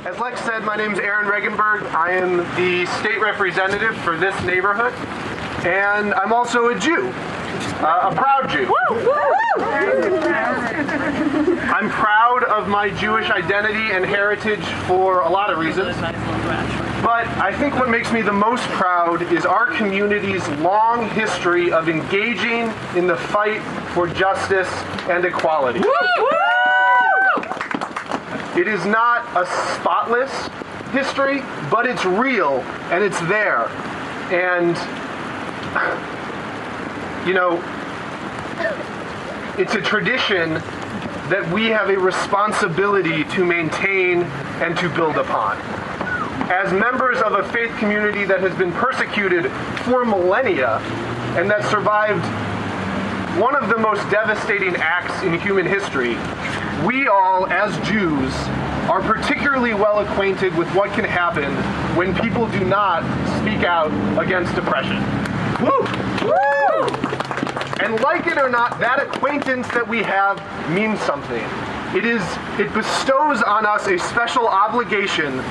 As Lex said, my name is Regunberg. I am the state representative for this neighborhood, and I'm also a Jew, a proud Jew. I'm proud of my Jewish identity and heritage for a lot of reasons, but I think what makes me the most proud is our community's long history of engaging in the fight for justice and equality. It is not a spotless history, but it's real, and it's there. And, you know, it's a tradition that we have a responsibility to maintain and to build upon. As members of a faith community that has been persecuted for millennia and that survived one of the most devastating acts in human history, we all, as Jews, are particularly well acquainted with what can happen when people do not speak out against oppression. Woo! Woo! And like it or not, that acquaintance that we have means something. It bestows on us a special obligation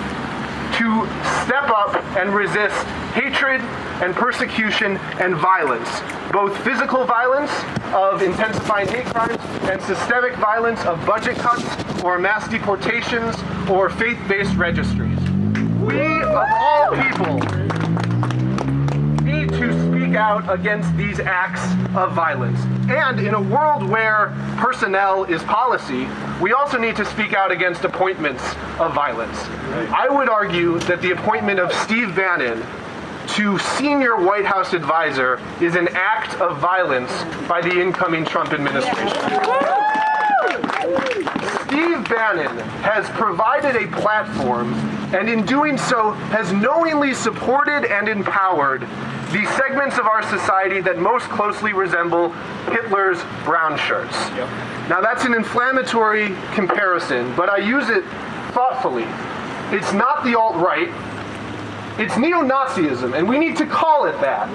to step up and resist hatred and persecution and violence, both physical violence of intensifying hate crimes and systemic violence of budget cuts or mass deportations or faith-based registries. We, of all people, need to speak out against these acts of violence. And in a world where personnel is policy, we also need to speak out against appointments of violence. I would argue that the appointment of Steve Bannon to senior White House advisor is an act of violence by the incoming Trump administration. Steve Bannon has provided a platform, and in doing so has knowingly supported and empowered the segments of our society that most closely resemble Hitler's brown shirts. Now that's an inflammatory comparison, but I use it thoughtfully. It's not the alt-right, it's neo-Nazism, and we need to call it that.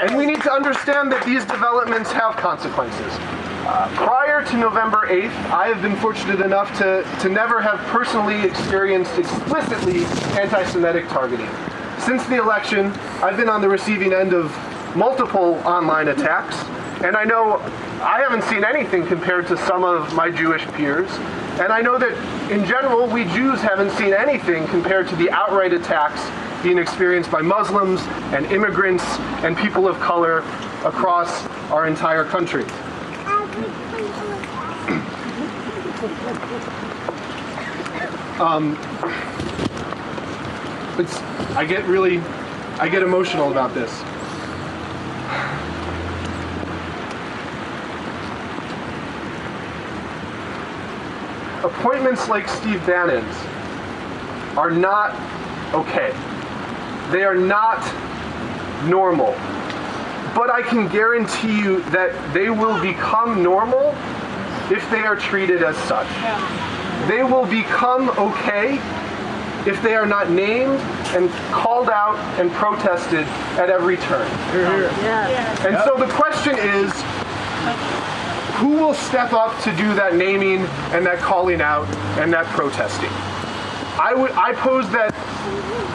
And we need to understand that these developments have consequences. Prior to November 8th, I have been fortunate enough to never have personally experienced explicitly anti-Semitic targeting. Since the election, I've been on the receiving end of multiple online attacks, and I know I haven't seen anything compared to some of my Jewish peers, and I know that in general, we Jews haven't seen anything compared to the outright attacks being experienced by Muslims and immigrants and people of color across our entire country. I get emotional about this. Appointments like Steve Bannon's are not okay. They are not normal. But I can guarantee you that they will become normal if they are treated as such. They will become okay if they are not named and called out and protested at every turn. And so the question is, who will step up to do that naming and that calling out and that protesting? I pose that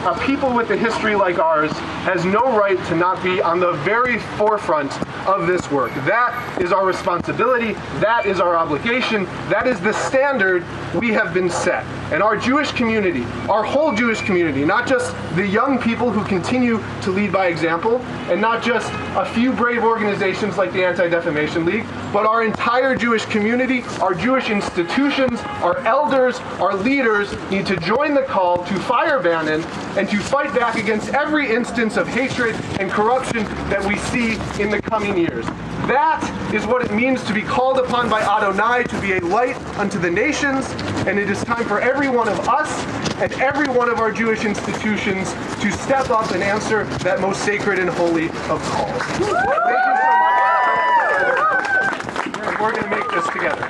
a people with a history like ours has no right to not be on the very forefront of this work. That is our responsibility. That is our obligation. That is the standard we have been set. And our Jewish community, our whole Jewish community, not just the young people who continue to lead by example, and not just a few brave organizations like the Anti-Defamation League, but our entire Jewish community, our Jewish institutions, our elders, our leaders need to join the call to fire Bannon and to fight back against every instance of hatred and corruption that we see in the coming years. That is what it means to be called upon by Adonai to be a light unto the nations, and it is time for every one of us and every one of our Jewish institutions to step up and answer that most sacred and holy of calls. Thank you so much. We're going to make this together.